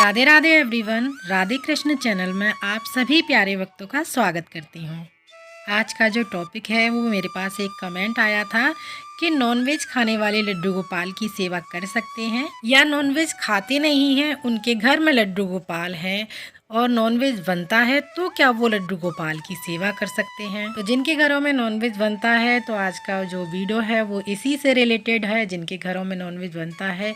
Radhe Radhe everyone, Radhe Krishna channel में आप सभी प्यारे भक्तों का स्वागत करती हूँ। आज का जो टॉपिक है वो मेरे पास एक कमेंट आया था कि नॉनवेज खाने वाले लड्डू गोपाल की सेवा कर सकते हैं या नॉनवेज खाते नहीं हैं, उनके घर में लड्डू गोपाल हैं और नॉनवेज बनता है तो क्या वो लड्डू गोपाल की सेवा कर सकते हैं। तो जिनके घरों में नॉनवेज बनता है तो आज का जो वीडियो है वो इसी से रिलेटेड है। जिनके घरों में नॉनवेज बनता है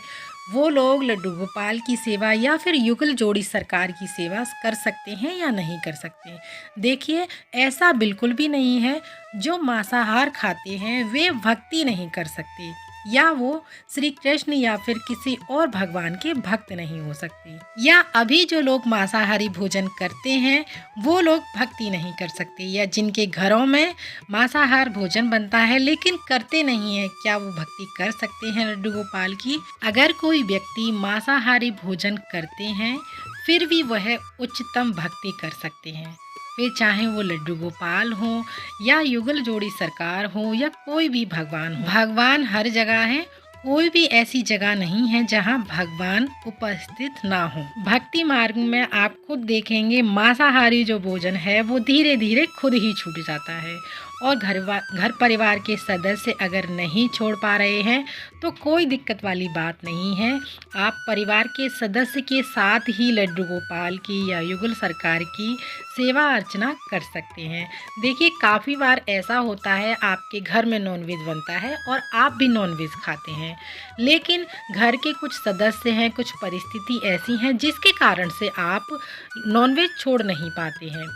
वो लोग लड्डू गोपाल की सेवा या फिर युगल जोड़ी सरकार की सेवा कर सकते हैं या नहीं कर सकते। देखिए, ऐसा बिल्कुल भी नहीं है जो मांसाहार खाते हैं वे भक्ति नहीं कर सकते या वो श्री कृष्ण या फिर किसी और भगवान के भक्त नहीं हो सकते, या अभी जो लोग मांसाहारी भोजन करते हैं वो लोग भक्ति नहीं कर सकते, या जिनके घरों में मांसाहार भोजन बनता है लेकिन करते नहीं है, क्या वो भक्ति कर सकते हैं लड्डू गोपाल की। अगर कोई व्यक्ति मांसाहारी भोजन करते हैं फिर भी वह उच्चतम भक्ति कर सकते हैं, फिर चाहे वो लड्डू गोपाल हो या युगल जोड़ी सरकार हो या कोई भी भगवान हो। भगवान हर जगह है, कोई भी ऐसी जगह नहीं है जहां भगवान उपस्थित ना हो। भक्ति मार्ग में आप खुद देखेंगे मांसाहारी जो भोजन है वो धीरे धीरे खुद ही छूट जाता है, और घर परिवार के सदस्य अगर नहीं छोड़ पा रहे हैं तो कोई दिक्कत वाली बात नहीं है। आप परिवार के सदस्य के साथ ही लड्डू गोपाल की या युगल सरकार की सेवा अर्चना कर सकते हैं। देखिए, काफ़ी बार ऐसा होता है आपके घर में नॉनवेज बनता है और आप भी नॉनवेज खाते हैं, लेकिन घर के कुछ सदस्य हैं, कुछ परिस्थिति ऐसी हैं जिसके कारण से आप नॉनवेज छोड़ नहीं पाते हैं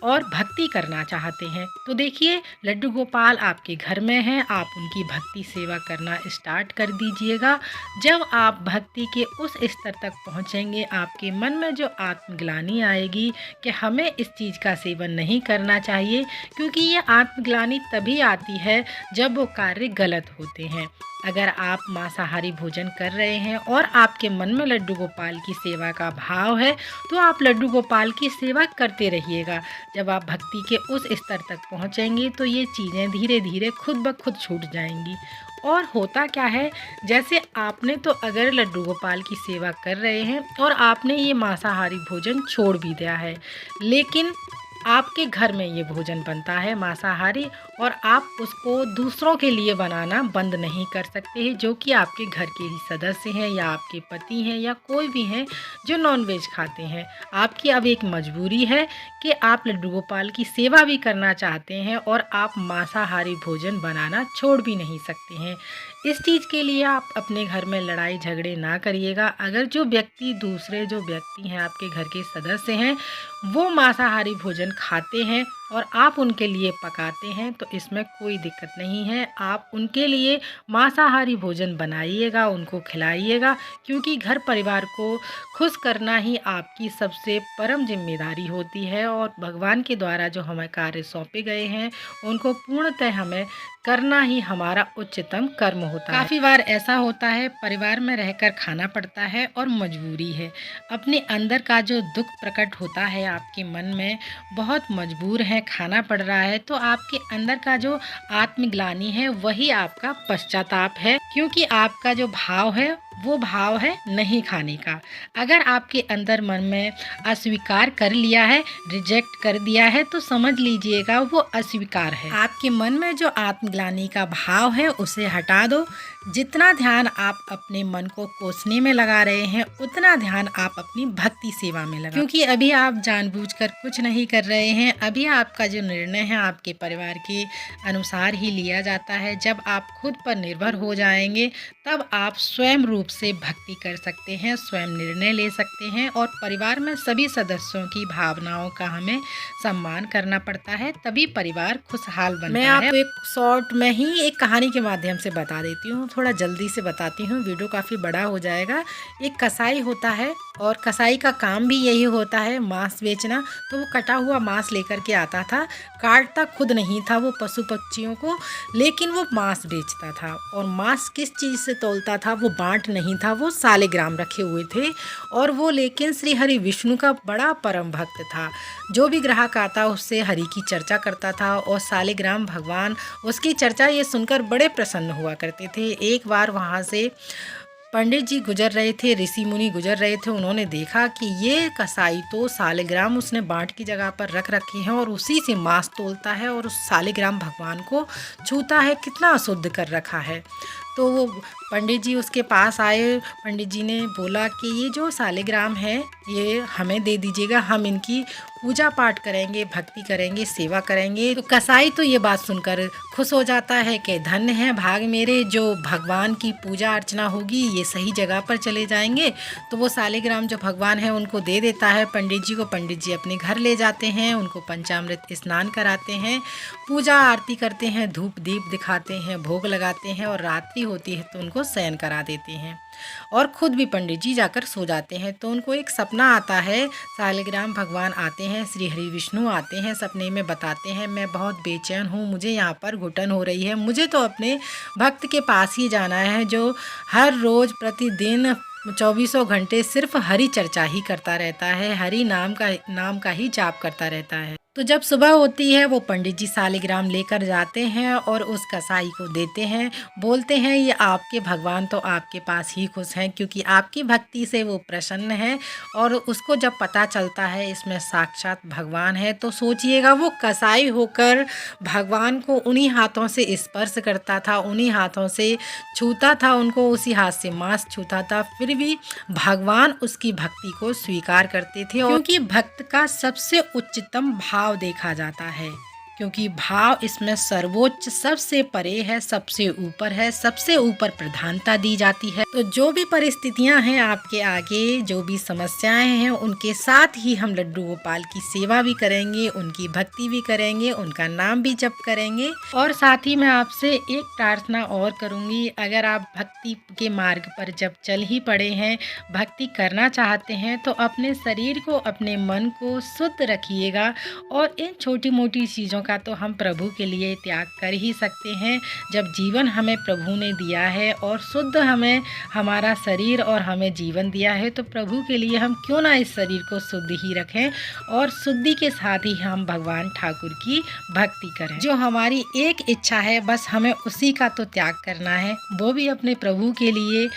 और भक्ति करना चाहते हैं। तो देखिए, लड्डू गोपाल आपके घर में हैं, आप उनकी भक्ति सेवा करना स्टार्ट कर दीजिएगा। जब आप भक्ति के उस स्तर तक पहुंचेंगे, आपके मन में जो आत्मग्लानि आएगी कि हमें इस चीज़ का सेवन नहीं करना चाहिए, क्योंकि ये आत्मग्लानि तभी आती है जब वो कार्य गलत होते हैं। अगर आप मांसाहारी भोजन कर रहे हैं और आपके मन में लड्डू गोपाल की सेवा का भाव है तो आप लड्डू गोपाल की सेवा करते रहिएगा। जब आप भक्ति के उस स्तर तक पहुंचेंगे तो ये चीज़ें धीरे धीरे खुद ब खुद छूट जाएंगी। और होता क्या है, जैसे आपने तो अगर लड्डू गोपाल की सेवा कर रहे हैं और आपने ये मांसाहारी भोजन छोड़ भी दिया है, लेकिन आपके घर में ये भोजन बनता है मांसाहारी और आप उसको दूसरों के लिए बनाना बंद नहीं कर सकते हैं, जो कि आपके घर के ही सदस्य हैं या आपके पति हैं या कोई भी हैं जो नॉनवेज खाते हैं। आपकी अब एक मजबूरी है कि आप लड्डू गोपाल की सेवा भी करना चाहते हैं और आप मांसाहारी भोजन बनाना छोड़ भी नहीं सकते हैं। इस चीज़ के लिए आप अपने घर में लड़ाई झगड़े ना करिएगा। अगर दूसरे जो व्यक्ति हैं आपके घर के सदस्य हैं वो मांसाहारी भोजन खाते हैं और आप उनके लिए पकाते हैं तो इसमें कोई दिक्कत नहीं है। आप उनके लिए मांसाहारी भोजन बनाइएगा, उनको खिलाइएगा, क्योंकि घर परिवार को खुश करना ही आपकी सबसे परम जिम्मेदारी होती है और भगवान के द्वारा जो हमें कार्य सौंपे गए हैं उनको पूर्णतः हमें करना ही हमारा उच्चतम कर्म होता है। काफ़ी बार ऐसा होता है परिवार में रहकर खाना पड़ता है और मजबूरी है, अपने अंदर का जो दुख प्रकट होता है आपके मन में, बहुत मजबूर है, खाना पड़ रहा है, तो आपके अंदर का जो आत्मग्लानि है वही आपका पश्चाताप है, क्योंकि आपका जो भाव है वो भाव है नहीं खाने का। अगर आपके अंदर मन में अस्वीकार कर लिया है, रिजेक्ट कर दिया है, तो समझ लीजिएगा वो अस्वीकार है। आपके मन में जो आत्मग्लानि का भाव है उसे हटा दो। जितना ध्यान आप अपने मन को कोसने में लगा रहे हैं उतना ध्यान आप अपनी भक्ति सेवा में लगा, क्योंकि अभी आप जानबूझकर कुछ नहीं कर रहे हैं। अभी आपका जो निर्णय है आपके परिवार के अनुसार ही लिया जाता है। जब आप खुद पर निर्भर हो जाएंगे तब आप स्वयं रूप से भक्ति कर सकते हैं, स्वयं निर्णय ले सकते हैं, और परिवार में सभी सदस्यों की भावनाओं का हमें सम्मान करना पड़ता है, तभी परिवार खुशहाल बनता है। मैं आपको एक शॉर्ट में ही एक कहानी के माध्यम से बता देती हूँ, थोड़ा जल्दी से बताती हूँ, वीडियो काफ़ी बड़ा हो जाएगा। एक कसाई होता है और कसाई का काम भी यही होता है, मांस बेचना। तो वो कटा हुआ मांस लेकर के आता था, काटता खुद नहीं था वो पशु पक्षियों को, लेकिन वो मांस बेचता था। और मांस किस चीज़ से तौलता था, वो बांट नहीं था, वो सालिग्राम रखे हुए थे। और वो लेकिन श्री हरि विष्णु का बड़ा परम भक्त था, जो भी ग्राहक आता उससे हरि की चर्चा करता था और सालिग्राम भगवान उसकी चर्चा ये सुनकर बड़े प्रसन्न हुआ करते थे। एक बार वहाँ से पंडित जी गुजर रहे थे, ऋषि मुनि गुजर रहे थे, उन्होंने देखा कि ये कसाई तो सालिग्राम उसने बाँट की जगह पर रख रखे हैं और उसी से मांस तोलता है और उस सालिग्राम भगवान को छूता है, कितना अशुद्ध कर रखा है। तो वो पंडित जी उसके पास आए। पंडित जी ने बोला कि ये जो सालिग्राम है ये हमें दे दीजिएगा, हम इनकी पूजा पाठ करेंगे, भक्ति करेंगे, सेवा करेंगे। तो कसाई तो ये बात सुनकर खुश हो जाता है कि धन्य है भाग मेरे, जो भगवान की पूजा अर्चना होगी ये सही जगह पर चले जाएंगे। तो वो सालिग्राम जो भगवान है उनको दे देता है पंडित जी को। पंडित जी अपने घर ले जाते हैं, उनको पंचामृत स्नान कराते हैं, पूजा आरती करते हैं, धूप दीप दिखाते हैं, भोग लगाते हैं और रात्रि होती है तो उनको शयन करा देते हैं और खुद भी पंडित जी जाकर सो जाते हैं। तो उनको एक सपना आता है, सालिग्राम भगवान आते हैं, श्री हरि विष्णु आते हैं, सपने में बताते हैं मैं बहुत बेचैन हूँ, मुझे यहाँ पर घुटन हो रही है, मुझे तो अपने भक्त के पास ही जाना है जो हर रोज़ प्रतिदिन 24 घंटे सिर्फ हरि चर्चा ही करता रहता है, हरि नाम का ही जाप करता रहता है। तो जब सुबह होती है वो पंडित जी सालिग्राम लेकर जाते हैं और उस कसाई को देते हैं, बोलते हैं ये आपके भगवान तो आपके पास ही खुश हैं क्योंकि आपकी भक्ति से वो प्रसन्न है। और उसको जब पता चलता है इसमें साक्षात भगवान है तो सोचिएगा वो कसाई होकर भगवान को उन्हीं हाथों से स्पर्श करता था, उन्हीं हाथों से छूता था, उनको उसी हाथ से मांस छूता था, फिर भी भगवान उसकी भक्ति को स्वीकार करते थे। क्योंकि भक्त का सबसे उच्चतम भाव देखा जाता है, क्योंकि भाव इसमें सर्वोच्च, सबसे परे है, सबसे ऊपर है, सबसे ऊपर प्रधानता दी जाती है। तो जो भी परिस्थितियां हैं आपके आगे, जो भी समस्याएं हैं, उनके साथ ही हम लड्डू गोपाल की सेवा भी करेंगे, उनकी भक्ति भी करेंगे, उनका नाम भी जप करेंगे। और साथ ही मैं आपसे एक प्रार्थना और करूंगी, अगर आप भक्ति के मार्ग पर जब चल ही पड़े हैं, भक्ति करना चाहते हैं तो अपने शरीर को, अपने मन को शुद्ध रखिएगा। और इन छोटी मोटी चीज़ों का तो हम प्रभु के लिए त्याग कर ही सकते हैं। जब जीवन हमें प्रभु ने दिया है और शुद्ध हमें हमारा शरीर और हमें जीवन दिया है, तो प्रभु के लिए हम क्यों ना इस शरीर को शुद्ध ही रखें और शुद्धि के साथ ही हम भगवान ठाकुर की भक्ति करें। जो हमारी एक इच्छा है बस हमें उसी का तो त्याग करना है, वो भी अपने प्रभु के लिए।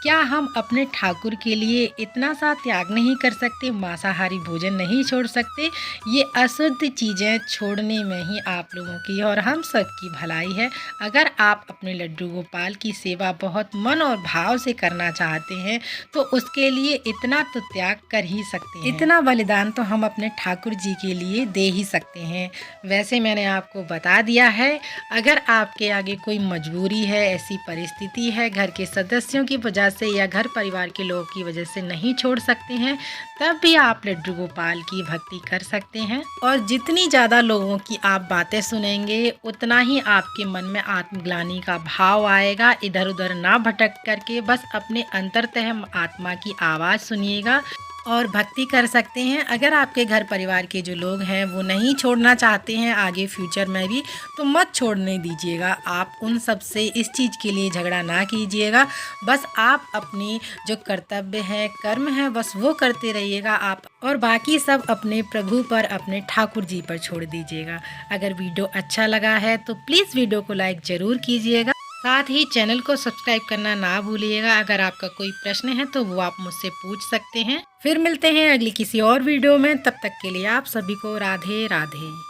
क्या हम अपने ठाकुर के लिए इतना सा त्याग नहीं कर सकते, मांसाहारी भोजन नहीं छोड़ सकते? ये अशुद्ध चीज़ें छोड़ने में ही आप लोगों की और हम सब की भलाई है। अगर आप अपने लड्डू गोपाल की सेवा बहुत मन और भाव से करना चाहते हैं तो उसके लिए इतना तो त्याग कर ही सकते हैं, इतना बलिदान तो हम अपने ठाकुर जी के लिए दे ही सकते हैं। वैसे मैंने आपको बता दिया है, अगर आपके आगे कोई मजबूरी है, ऐसी परिस्थिति है, घर के सदस्यों की वजह से या घर परिवार के लोगों की वजह से नहीं छोड़ सकते हैं, तब भी आप लड्डू गोपाल की भक्ति कर सकते हैं। और जितनी ज़्यादा लोगों की आप बातें सुनेंगे उतना ही आपके मन में आत्मग्लानि का भाव आएगा। इधर उधर ना भटक करके बस अपने अंतर्तः आत्मा की आवाज़ सुनिएगा और भक्ति कर सकते हैं। अगर आपके घर परिवार के जो लोग हैं वो नहीं छोड़ना चाहते हैं आगे फ्यूचर में भी, तो मत छोड़ने दीजिएगा। आप उन सब से इस चीज़ के लिए झगड़ा ना कीजिएगा, बस आप अपनी जो कर्तव्य है, कर्म है, बस वो करते रहिएगा आप, और बाकी सब अपने प्रभु पर, अपने ठाकुर जी पर छोड़ दीजिएगा। अगर वीडियो अच्छा लगा है तो प्लीज़ वीडियो को लाइक ज़रूर कीजिएगा, साथ ही चैनल को सब्सक्राइब करना ना भूलिएगा। अगर आपका कोई प्रश्न है तो वो आप मुझसे पूछ सकते हैं। फिर मिलते हैं अगली किसी और वीडियो में, तब तक के लिए आप सभी को राधे राधे।